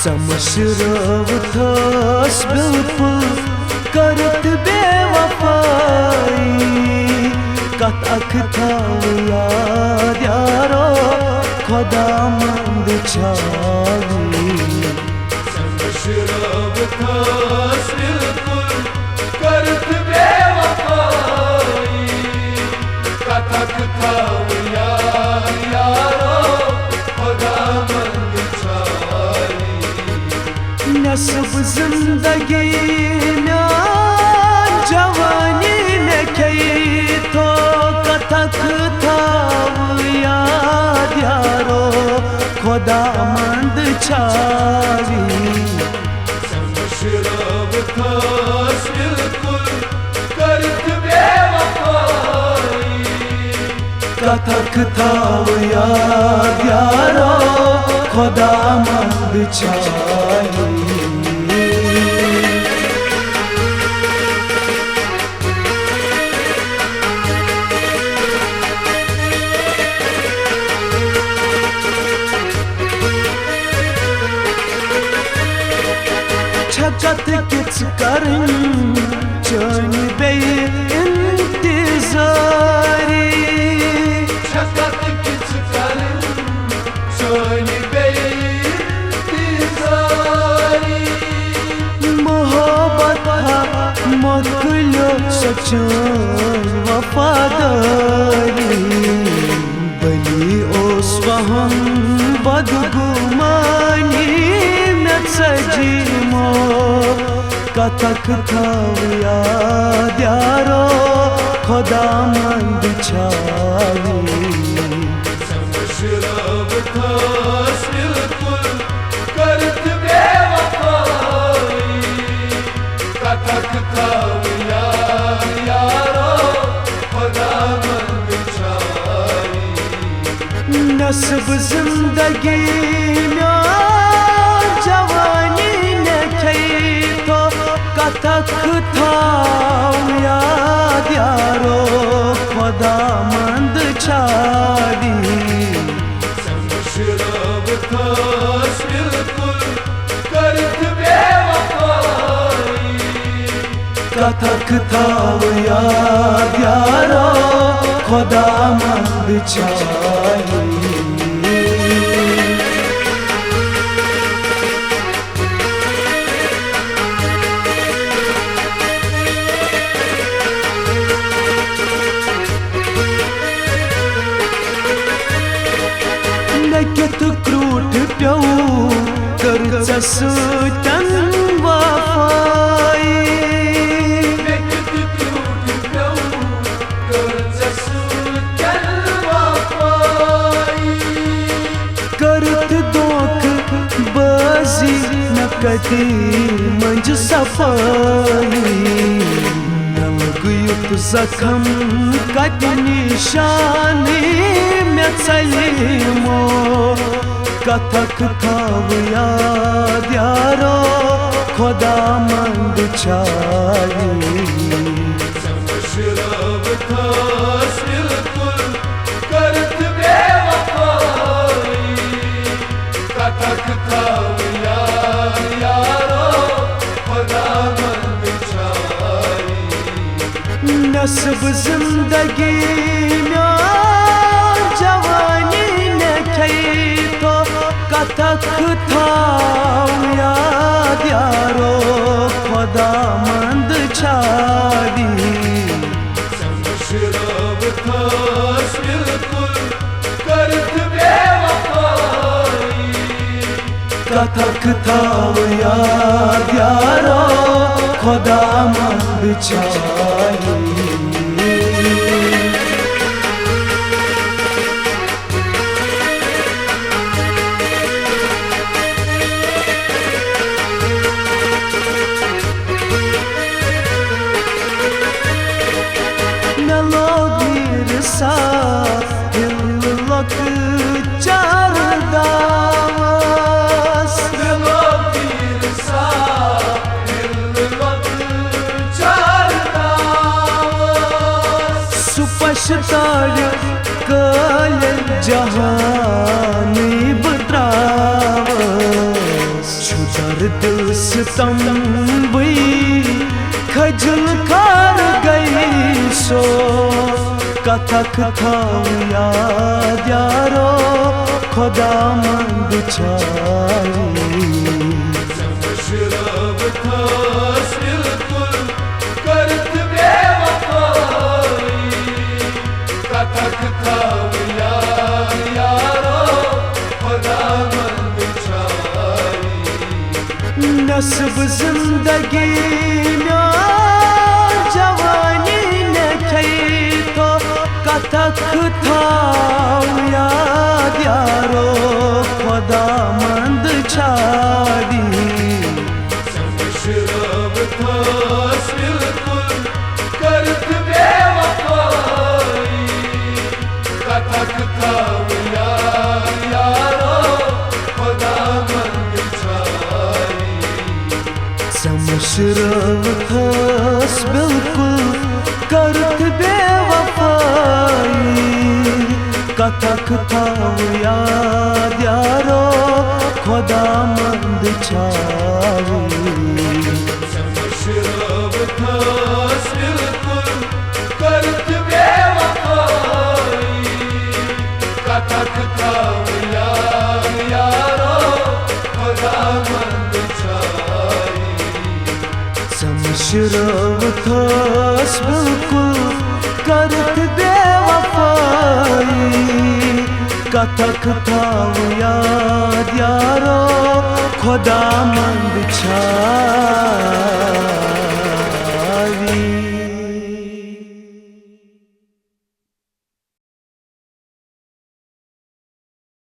समशरव thus बिल्कुल करत बेवफाई कत अख थाव याद यारो खुदामंद छावी समशरव थस बिल्कुल करत बेवफाई कत अख थाव याद यारो खुदामंद छावी नस्ब जिंदगी म्यान जवानी ने कई तो कथक थाव याद यारो खुदामंद छावी समशरव थस बिल्कुल करत बेवफाई कथक थाव याद यारो खुदामंद छावी छकत किच करन चन बे इंतजारी छकत किच करन चन बे इंतजारी मोहब्बत मकलो सचन वफादारी बली ओस वहम बदगुमानी में सजीमो कथक थाव याद यारो खुदामंद छावी समशरव थस बिल्कुल करत बेवफाई कथक थाव याद यारो खुदामंद छावी नस्ब जिंदगी जवानी ने खई तो कथक थाव याद यारो खुदामंद छावी समशरव थस बिल्कुल करत बेवफाई कथक थाव याद यारो खुदामंद छावी कित क्रूट प्यो कर सतन वफाई कित क्रूट प्यो कर सतन वफाई करत दोख बाजी न कती मंज सफाई नलगयुत जखम कत निशानी में सलीमो कथक थाव याद यारो खुदामंद छावी समशरव थस बिल्कुल करत बेवफाई कथक थाव याद यारो खुदामंद छावी नस्ब जिंदगी जवानी ने खई तो कथक थाव याद यारो खुदामंद छावी समशरव थस बिल्कुल करत बेवफाई कथक थाव याद यारो खुदामंद छावी पछताड़ कल जहान सितम बुई खजल कर गई सो कथक था याद यारो खुदा मंद चारी शराब था बिल्कुल करत बेवफाई कथक था यारो खुदा मंद चारी नस्ब जिंदगी जवानी ने खई तो कथक था याद यारो खुदा मंद छाड़ी शराब था बिल्कुल करत बेवफाई कथक था यारो खुदा मंद चारी समशरव थस बिल्कुल करत बेवफाई कथक था याद यारो खुदा मंद छाड़ी शराब था बिल्कुल करत बेवफाई कथक था यारो खुदा मंद चारी समशरव थस बिल्कुल करत बेवफाई कथक था याद यारो खुदा मंद छाड़ी